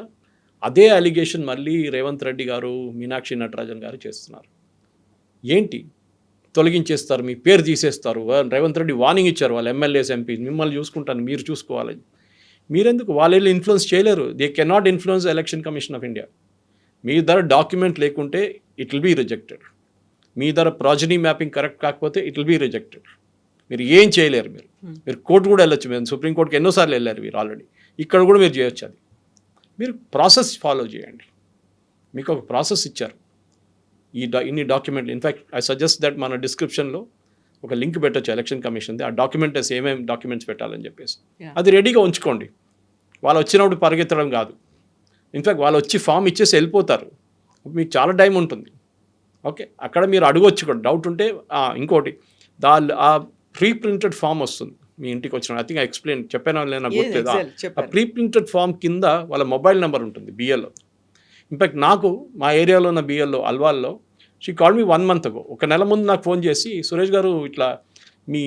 అదే అలిగేషన్ మళ్ళీ రేవంత్ రెడ్డి గారు, మీనాక్షి నటరాజన్ గారు చేస్తున్నారు. ఏంటి, తొలగించేస్తారు, మీ పేరు తీసేస్తారు. రేవంత్ రెడ్డి వార్నింగ్ ఇచ్చారు వాళ్ళ ఎమ్మెల్యేస్, ఎంపీ, మిమ్మల్ని చూసుకుంటాను, మీరు చూసుకోవాలని. మీరెందుకు? వాళ్ళు ఇన్ఫ్లుయెన్స్ చేయలేరు. They cannot influence election commission of India. మీ దగ్గర డాక్యుమెంట్ లేకుంటే ఇట్ విల్ బీ రిజెక్టెడ్. మీ దగ్గర ప్రాజనీ మ్యాపింగ్ కరెక్ట్ కాకపోతే ఇట్ విల్ బీ రిజెక్టెడ్. మీరు ఏం చేయలేరు. మీరు కోర్టు కూడా వెళ్ళొచ్చు. మీరు సుప్రీంకోర్టుకి ఎన్నోసార్లు వెళ్ళారు మీరు ఆల్రెడీ. ఇక్కడ కూడా మీరు చేయొచ్చు. అది మీరు ప్రాసెస్ ఫాలో చేయండి. మీకు ఒక ప్రాసెస్ ఇచ్చారు, ఇన్ని డాక్యుమెంట్లు. ఇన్ఫ్యాక్ట్ ఐ సజెస్ట్ దట్ మన డిస్క్రిప్షన్లో ఒక లింక్ పెట్టచ్చు ఎలక్షన్ కమిషన్ది. ఆ డాక్యుమెంట్స్ ఏమేమి డాక్యుమెంట్స్ పెట్టాలని చెప్పేసి అది రెడీగా ఉంచుకోండి. వాళ్ళు వచ్చినప్పుడు పరిగెత్తడం కాదు. ఇన్ఫ్యాక్ట్ వాళ్ళు వచ్చి ఫామ్ ఇచ్చేసి వెళ్ళిపోతారు, మీకు చాలా టైం ఉంటుంది. ఓకే, అక్కడ మీరు అడగొచ్చు కూడా డౌట్ ఉంటే. ఇంకోటి, ఆ ప్రీ ప్రింటెడ్ ఫామ్ వస్తుంది మీ ఇంటికి వచ్చిన. ఐ థింక్ ఐ ఎక్స్ప్లెయిన్ చెప్పాను నాకు గుర్తులేదు. ఆ ప్రీ ప్రింటెడ్ ఫామ్ కింద వాళ్ళ మొబైల్ నెంబర్ ఉంటుంది బిఎల్లో. ఇన్ఫ్యాక్ట్ నాకు మా ఏరియాలో ఉన్న బిఎల్లో అల్వాల్లో she call me 1 month ago. 1 నెల ముందు నాకు ఫోన్ చేసి, సురేష్ గారు ఇట్లా మీ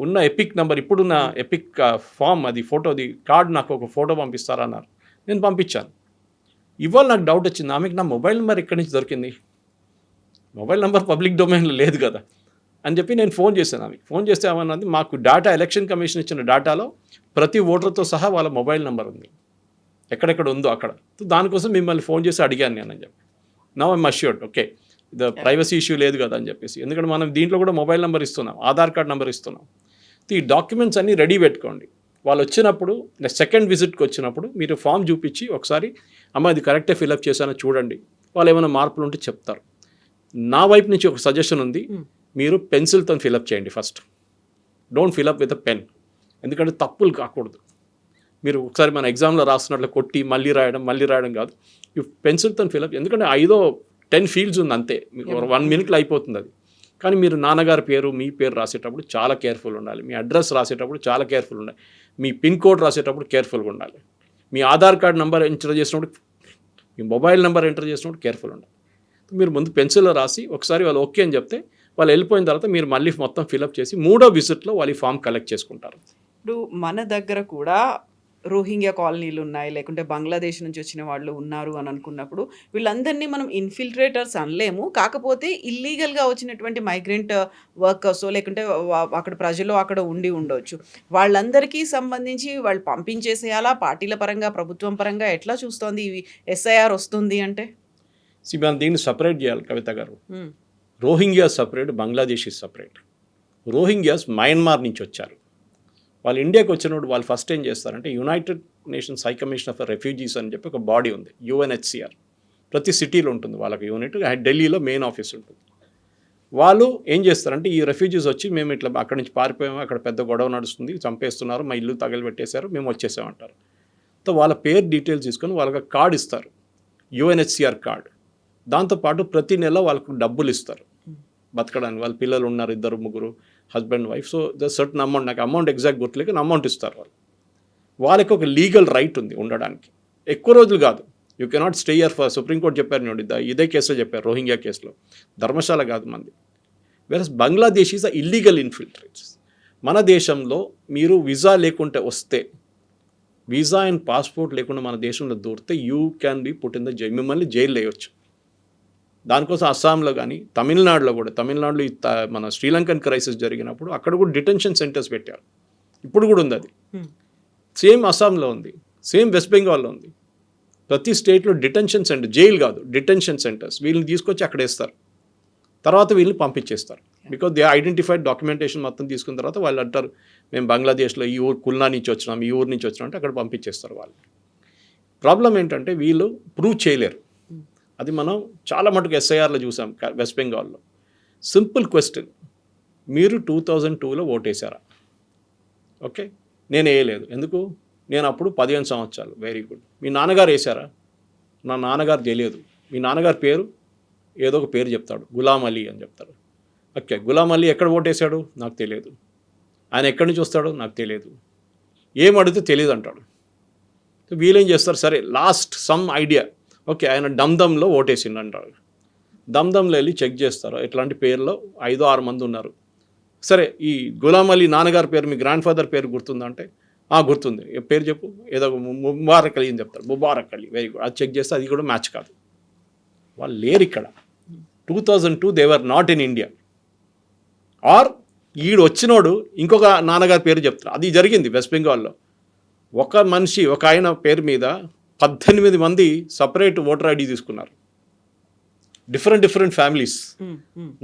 ఉన్న ఎపిక్ నెంబర్, ఇప్పుడున్న ఎపిక్ ఫామ్, అది ఫోటోది కార్డ్, నాకు ఒక ఫోటో పంపిస్తారా అన్నారు. నేను పంపించాను. ఇవాళ నాకు డౌట్ వచ్చింది, ఆమెకి నా మొబైల్ నెంబర్ ఎక్కడి నుంచి దొరికింది? మొబైల్ నెంబర్ పబ్లిక్ డొమైన్లో లేదు కదా అని చెప్పి నేను ఫోన్ చేశాను ఆమెకి. ఫోన్ చేస్తే ఏమన్నది, మాకు డేటా, ఎలక్షన్ కమిషన్ ఇచ్చిన డేటాలో ప్రతి ఓటర్తో సహా వాళ్ళ మొబైల్ నెంబర్ ఉంది, ఎక్కడెక్కడ ఉందో అక్కడ. దానికోసం మిమ్మల్ని ఫోన్ చేసి అడిగాను నేను అని చెప్పి. Now I'm assured, okay, the privacy issue లేదు కదా అని చెప్పేసి. ఎందుకంటే మనం దీంట్లో కూడా మొబైల్ నెంబర్ ఇస్తున్నాం, ఆధార్ కార్డ్ నెంబర్ ఇస్తున్నాం. ఈ డాక్యుమెంట్స్ అన్నీ రెడీ పెట్టుకోండి. వాళ్ళు వచ్చినప్పుడు, సెకండ్ విజిట్కి వచ్చినప్పుడు మీరు ఫామ్ చూపించి ఒకసారి, అమ్మ ఇది కరెక్టే ఫిలప్ చేశానో చూడండి, వాళ్ళు ఏమైనా మార్పులు ఉంటే చెప్తారు. నా వైపు నుంచి ఒక సజెషన్ ఉంది, మీరు పెన్సిల్తో ఫిలప్ చేయండి first. Don't fill up with a pen, ఎందుకంటే తప్పులు కాకూడదు. మీరు ఒకసారి మన ఎగ్జామ్లో రాస్తున్నట్లు కొట్టి మళ్ళీ రాయడం కాదు. ఈ పెన్సిల్తో ఫిలప్, ఎందుకంటే 5-10 ఫీల్డ్స్ ఉంది అంతే, మీకు 1 minute అయిపోతుంది అది. కానీ మీరు నాన్నగారి పేరు, మీ పేరు రాసేటప్పుడు చాలా కేర్ఫుల్ ఉండాలి. మీ అడ్రస్ రాసేటప్పుడు చాలా కేర్ఫుల్ ఉండాలి. మీ పిన్ కోడ్ రాసేటప్పుడు కేర్ఫుల్గా ఉండాలి. మీ ఆధార్ కార్డ్ నెంబర్ ఎంటర్ చేసినప్పుడు, మీ మొబైల్ నెంబర్ ఎంటర్ చేసినప్పుడు కేర్ఫుల్ ఉండాలి. మీరు ముందు పెన్సిల్లో రాసి ఒకసారి వాళ్ళు ఓకే అని చెప్తే, వాళ్ళు వెళ్ళిపోయిన తర్వాత మీరు మళ్ళీ మొత్తం ఫిలప్ చేసి 3వ విజిట్లో వాళ్ళు ఈ ఫామ్ కలెక్ట్ చేసుకుంటారు. ఇప్పుడు మన దగ్గర కూడా రోహింగ్యా కాలనీలు ఉన్నాయి, లేకుంటే బంగ్లాదేశ్ నుంచి వచ్చిన వాళ్ళు ఉన్నారు అని అనుకున్నప్పుడు వీళ్ళందరినీ మనం ఇన్ఫిల్ట్రేటర్స్ అనలేము. కాకపోతే ఇల్లీగల్గా వచ్చినటువంటి మైగ్రెంట్ వర్కర్స్, లేకుంటే అక్కడ ప్రజలు అక్కడ ఉండొచ్చు. వాళ్ళందరికీ సంబంధించి వాళ్ళు పంపించేసేయాలా? పార్టీల పరంగా, ప్రభుత్వం పరంగా ఎట్లా చూస్తోంది ఇవి ఎస్ఐఆర్ వస్తుంది అంటే? మనం దీన్ని సపరేట్ చేయాలి కవిత గారు. Rohingyas separate, Bangladesh separate. Rohingyas Myanmar నుంచి వచ్చారు. వాళ్ళు ఇండియాకి వచ్చినప్పుడు వాళ్ళు ఫస్ట్ ఏం చేస్తారంటే, United nations high commission for refugees అని చెప్పి ఒక బాడీ ఉంది, UNHCR. ప్రతి సిటీలో ఉంటుంది వాళ్ళకి యూనిట్. ఢిల్లీలో మెయిన్ ఆఫీస్ ఉంటుంది. వాళ్ళు ఏం చేస్తారంటే, ఈ రెఫ్యూజీస్ వచ్చి మేము ఇట్లా అక్కడి నుంచి పారిపోయాము, అక్కడ పెద్ద గొడవ నడుస్తుంది, చంపేస్తున్నారు, మా ఇల్లు తగలబెట్టేశారు, మేము వచ్చేసామంటారు. సో వాళ్ళ పేరు డీటెయిల్స్ తీసుకొని వాళ్ళకి కార్డు ఇస్తారు, UNHCR కార్డు. దాంతోపాటు ప్రతి నెల వాళ్ళకు డబ్బులు ఇస్తారు బతకడానికి. వాళ్ళ పిల్లలు ఉన్నారు, 2-3, husband wife. So the certain amount, నాకు అమౌంట్ ఎగ్జాక్ట్ గుర్తులేక అమౌంట్ ఇస్తారు వాళ్ళు. వాళ్ళకి ఒక లీగల్ రైట్ ఉంది ఉండడానికి. ఎక్కువ రోజులు కాదు, you cannot stay here for. Supreme court చెప్పారు చూడండి, ఇదే కేసులో చెప్పారు, రోహింగ్యా కేసులో. ధర్మశాల కాదు మంది. వేరస్ బంగ్లాదేశ్ ఈజ్ ఇల్లీగల్ ఇన్ఫిల్ట్రేట్స్. మన దేశంలో మీరు వీసా లేకుంటే వస్తే, వీసా అండ్ పాస్పోర్ట్ లేకుండా మన దేశంలో దూరితే you can be put in the jail, మిమ్మల్ని జైలు వేయవచ్చు. దానికోసం అస్సాంలో కానీ తమిళనాడులో కూడా, తమిళనాడులో మన శ్రీలంకన్ క్రైసిస్ జరిగినప్పుడు అక్కడ కూడా డిటెన్షన్ సెంటర్స్ పెట్టారు. ఇప్పుడు కూడా ఉంది అది. సేమ్ అస్సాంలో ఉంది, సేమ్ వెస్ట్ బెంగాల్లో ఉంది. ప్రతి స్టేట్లో డిటెన్షన్ సెంటర్, జైలు కాదు డిటెన్షన్ సెంటర్స్, వీళ్ళని తీసుకొచ్చి అక్కడ వేస్తారు. తర్వాత వీళ్ళని పంపించేస్తారు. బికాజ్ దే ఐడెంటిఫైడ్ డాక్యుమెంటేషన్ మొత్తం తీసుకున్న తర్వాత వాళ్ళు అంటారు మేము బంగ్లాదేశ్లో ఈ ఊరు కుల్నా నుంచి వచ్చినాం, ఈ ఊరు నుంచి వచ్చినాం అంటే అక్కడ పంపించేస్తారు వాళ్ళు. ప్రాబ్లం ఏంటంటే వీళ్ళు ప్రూవ్ చేయలేరు. అది మనం చాలా మటుకు ఎస్ఐఆర్లో చూసాం వెస్ట్ బెంగాల్లో. సింపుల్ క్వశ్చన్, మీరు 2002లో ఓటేశారా? ఓకే, నేను వేయలేదు. ఎందుకు? నేను అప్పుడు 15 సంవత్సరాలు. Very good. మీ నాన్నగారు వేశారా? నా నాన్నగారు తెలియదు. మీ నాన్నగారి పేరు ఏదో ఒక పేరు చెప్తాడు, గులాం అలీ అని చెప్తాడు. ఓకే, గులాం అలీ ఎక్కడ ఓటేశాడు? నాకు తెలియదు. ఆయన ఎక్కడి నుంచి వస్తాడో నాకు తెలియదు. ఏం అడిగితే తెలియదు అంటాడు. వీళ్ళేం చేస్తారు, సరే లాస్ట్ సమ్ ఐడియా, ఓకే ఆయన దమ్దమ్లో ఓటేసిండు అంటారు. దమ్దమ్లో వెళ్ళి చెక్ చేస్తారు, ఇట్లాంటి పేర్లో 5-6 మంది ఉన్నారు. సరే ఈ గులాం అలీ నాన్నగారి పేరు, మీ గ్రాండ్ ఫాదర్ పేరు గుర్తుందంటే గుర్తుంది. పేరు చెప్పు. ఏదో ముబారక్ అలీ అని చెప్తారు. Mubarak Ali, very good. అది చెక్ చేస్తే అది కూడా మ్యాచ్ కాదు. వాళ్ళు లేరు ఇక్కడ. 2002 they were not in India. Or ఈడు వచ్చినోడు ఇంకొక నాన్నగారి పేరు చెప్తారు. అది జరిగింది వెస్ట్ బెంగాల్లో. ఒక మనిషి, ఒక ఆయన పేరు మీద 18 మంది సపరేట్ ఓటర్ ఐడి తీసుకున్నారు. Different families.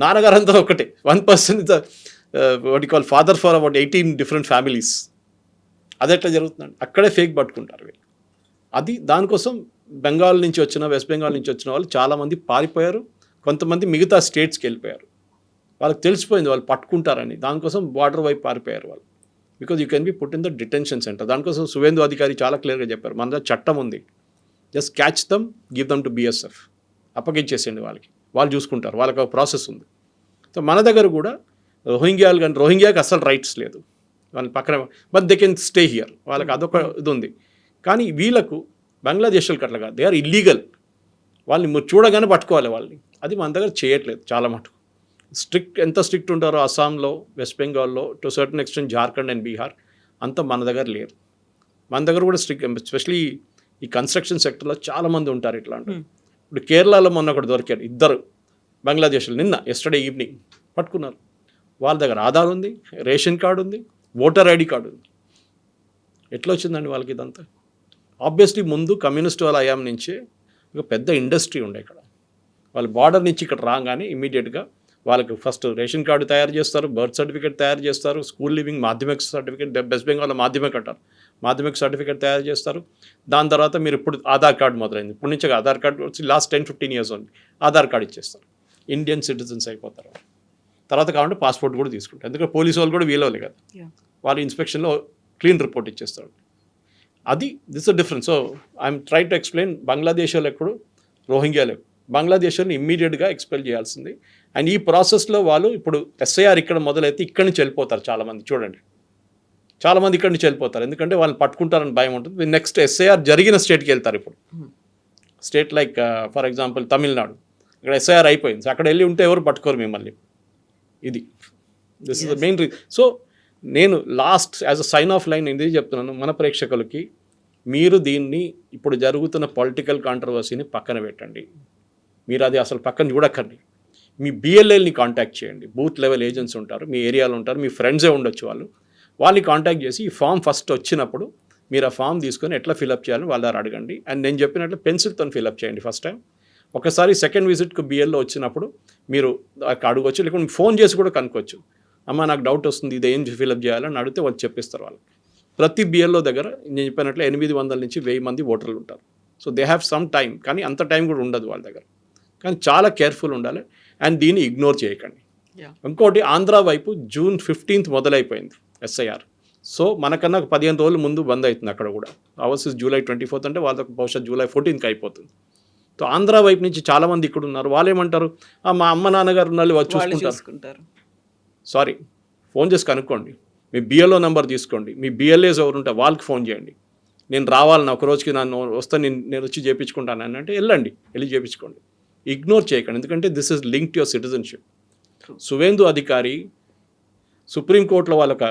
నాన్నగారు అంతా ఒకటే. 1% is what you call father for about 18 different families. అది ఎట్లా జరుగుతుందండి? అక్కడే ఫేక్ పట్టుకుంటారు వీళ్ళు. అది దానికోసం బెంగాల్ నుంచి వచ్చిన, వెస్ట్ బెంగాల్ నుంచి వచ్చిన వాళ్ళు చాలామంది పారిపోయారు. కొంతమంది మిగతా స్టేట్స్కి వెళ్ళిపోయారు. వాళ్ళకి తెలిసిపోయింది వాళ్ళు పట్టుకుంటారని. దానికోసం బార్డర్ వైపు పారిపోయారు వాళ్ళు. Because you can be put in the detention centre. దానికోసం సువేందు అధికారి చాలా క్లియర్గా చెప్పారు, మన దగ్గర చట్టం ఉంది, just catch them, give them to BSF, అప్పగించేసేయండి వాళ్ళకి, వాళ్ళు చూసుకుంటారు, వాళ్ళకి ఒక ప్రాసెస్ ఉంది. సో మన దగ్గర కూడా రోహింగ్యాలు కానీ, రోహింగ్యాకి అసలు రైట్స్ లేదు, వాళ్ళ పక్కన, but they can stay here, వాళ్ళకి అదొక ఇది ఉంది. కానీ వీళ్ళకు బంగ్లాదేశ్లకు అట్లా కాదు, దే ఆర్ ఇల్లీగల్. వాళ్ళని చూడగానే పట్టుకోవాలి వాళ్ళని. అది మన దగ్గర చేయట్లేదు చాలా మటుకు. ఎంత స్ట్రిక్ట్ ఉంటారో అస్సాంలో, వెస్ట్ బెంగాల్లో, to certain extent Jharkhand and Bihar, అంత మన దగ్గర లేరు. మన దగ్గర కూడా స్ట్రిక్ట్, ఎస్పెషలీ ఈ కన్స్ట్రక్షన్ సెక్టర్లో చాలామంది ఉంటారు ఇట్లా. ఇప్పుడు కేరళలో మొన్న ఒకటి దొరికారు, 2 బంగ్లాదేశ్లు, నిన్న ఎస్టర్డే ఈవినింగ్ పట్టుకున్నారు. వాళ్ళ దగ్గర ఆధార్ ఉంది, రేషన్ కార్డు ఉంది, ఓటర్ ఐడి కార్డు ఉంది. ఎట్లా వచ్చిందండి వాళ్ళకి ఇదంతా? ఆబ్వియస్లీ ముందు కమ్యూనిస్ట్ వాళ్ళ హయాం నుంచే ఒక పెద్ద ఇండస్ట్రీ ఉండే ఇక్కడ. వాళ్ళు బార్డర్ నుంచి ఇక్కడ రాగానే ఇమీడియట్గా వాళ్ళకి ఫస్ట్ రేషన్ కార్డు తయారు చేస్తారు, బర్త్ సర్టిఫికేట్ తయారు చేస్తారు, స్కూల్ లివింగ్ మాధ్యమిక సర్టిఫికేట్, వెస్ట్ బెంగాల్లో మాధ్యమిక అంటారు, మాధ్యమిక సర్టిఫికేట్ తయారు చేస్తారు. దాని తర్వాత మీరు ఇప్పుడు ఆధార్ కార్డు మొదలైంది, ఇప్పటి నుంచి ఆధార్ కార్డు వచ్చి లాస్ట్ 10-15 years ఉంది, ఆధార్ కార్డు ఇచ్చేస్తారు, ఇండియన్ సిటిజన్స్ అయిపోతారు. తర్వాత కావాలంటే పాస్పోర్ట్ కూడా తీసుకుంటారు. ఎందుకంటే పోలీసు వాళ్ళు కూడా వీలవాలి కదా, వాళ్ళు ఇన్స్పెక్షన్లో క్లీన్ రిపోర్ట్ ఇచ్చేస్తారు. అది this difference. So I'm try to explain, బంగ్లాదేశ్లో ఎప్పుడు రోహింగ్యాలు, బంగ్లాదేశ్ని ఇమ్మీడియట్గా ఎక్స్పెల్ చేయాల్సింది. అండ్ ఈ ప్రాసెస్లో వాళ్ళు ఇప్పుడు ఎస్ఐఆర్ ఇక్కడ మొదలైతే ఇక్కడి నుంచి వెళ్ళిపోతారు చాలామంది. చూడండి, చాలామంది ఇక్కడి నుంచి వెళ్ళిపోతారు, ఎందుకంటే వాళ్ళని పట్టుకుంటారని భయం ఉంటుంది. నెక్స్ట్ ఎస్ఐఆర్ జరిగిన స్టేట్కి వెళ్తారు. ఇప్పుడు state like for example Tamil Nadu, ఇక్కడ ఎస్ఐఆర్ అయిపోయింది, సో అక్కడ వెళ్ళి ఉంటే ఎవరు పట్టుకోరు మిమ్మల్ని. ఇది this is the main reason. So నేను last as a sign off line ఇది చెప్తున్నాను మన ప్రేక్షకులకి, మీరు దీన్ని ఇప్పుడు జరుగుతున్న పొలిటికల్ కాంట్రవర్సీని పక్కన పెట్టండి. మీరు అది అసలు పక్కన చూడకండి. మీ బిఎల్ఎల్ని కాంటాక్ట్ చేయండి. బూత్ లెవెల్ ఏజెంట్స్ ఉంటారు, మీ ఏరియాలో ఉంటారు, మీ ఫ్రెండ్సే ఉండొచ్చు, వాళ్ళని కాంటాక్ట్ చేసి ఈ ఫామ్ ఫస్ట్ వచ్చినప్పుడు మీరు ఆ ఫామ్ తీసుకొని ఎట్లా ఫిలప్ చేయాలని వాళ్ళ దగ్గర అడగండి. అండ్ నేను చెప్పినట్లు పెన్సిల్తో ఫిలప్ చేయండి ఫస్ట్ టైం. ఒకసారి సెకండ్ విజిట్కి బిఎల్లో వచ్చినప్పుడు మీరు అడగవచ్చు, లేకుంటే ఫోన్ చేసి కూడా కనుక్కోవచ్చు, అమ్మ నాకు డౌట్ వస్తుంది, ఇది ఏం ఫిలప్ చేయాలని అడిగితే వాళ్ళు చెప్పిస్తారు. వాళ్ళకి ప్రతి బిఎల్లో దగ్గర నేను చెప్పినట్లు 800 నుంచి 1000 మంది ఓటర్లు ఉంటారు. So they have some time, కానీ అంత టైం కూడా ఉండదు వాళ్ళ దగ్గర. కానీ చాలా కేర్ఫుల్ ఉండాలి అండ్ దీన్ని ఇగ్నోర్ చేయకండి. ఇంకోటి, ఆంధ్ర వైపు June 15th మొదలైపోయింది ఎస్ఐఆర్. సో మనకన్నా 15 రోజులు ముందు బంద్ అవుతుంది అక్కడ కూడా. అవర్స్ July 24th అంటే వాళ్ళకి బహుశా July 14th అయిపోతుంది. సో ఆంధ్ర వైపు నుంచి చాలామంది ఇక్కడ ఉన్నారు. వాళ్ళు ఏమంటారు, మా అమ్మ నాన్నగారు ఉన్న వాళ్ళు చూసుకుంటారు. సారీ, ఫోన్ చేసి కనుక్కోండి, మీ బిఎల్ఓ నెంబర్ తీసుకోండి, మీ బిఎల్ఏస్ ఎవరు ఉంటే వాళ్ళకి ఫోన్ చేయండి. నేను రావాలని ఒక రోజుకి నన్ను వస్తే నేను వచ్చి చేయించుకుంటాను అని అంటే వెళ్ళి చేయించుకోండి. ఇగ్నోర్ చేయకండి, ఎందుకంటే this is link to your citizenship. Suvendu అధికారి సుప్రీంకోర్టులో వాళ్ళొక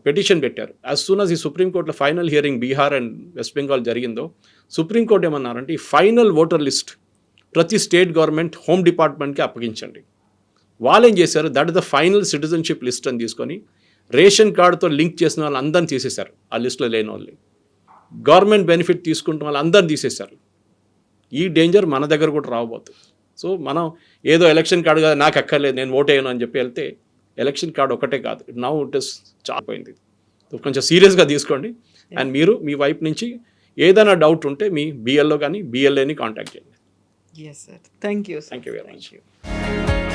పెటిషన్ పెట్టారు. యాజ్ సూన్ యాజ్ ఈ సుప్రీంకోర్టులో final hearing Bihar and west Bengal జరిగిందో, సుప్రీంకోర్టు ఏమన్నారంటే ఈ ఫైనల్ ఓటర్ లిస్ట్ ప్రతి స్టేట్ గవర్నమెంట్ హోమ్ డిపార్ట్మెంట్కి అప్పగించండి. వాళ్ళు ఏం చేశారు, that is the final citizenship list అని తీసుకొని రేషన్ కార్డుతో లింక్ చేసిన వాళ్ళు అందరిని తీసేశారు. ఆ లిస్టులో లేని వాళ్ళని, గవర్నమెంట్ బెనిఫిట్ తీసుకుంటున్న వాళ్ళు అందరిని తీసేశారు. ఈ డేంజర్ మన దగ్గర కూడా రాబోతుంది. సో మనం ఏదో ఎలక్షన్ కార్డు కదా నాకు అక్కర్లేదు నేను ఓట్ వేయను అని చెప్పి వెళ్తే ఎలక్షన్ కార్డు ఒకటే కాదు, నౌ ఇట్ ఇస్ చాలా పోయింది. సో కొంచెం సీరియస్గా తీసుకోండి. అండ్ మీరు మీ వైపు నుంచి ఏదైనా డౌట్ ఉంటే మీ బిఎల్ఓ కానీ బిఎల్ఏని కాంటాక్ట్ చేయండి. Yes sir, thank you. Thank you very much.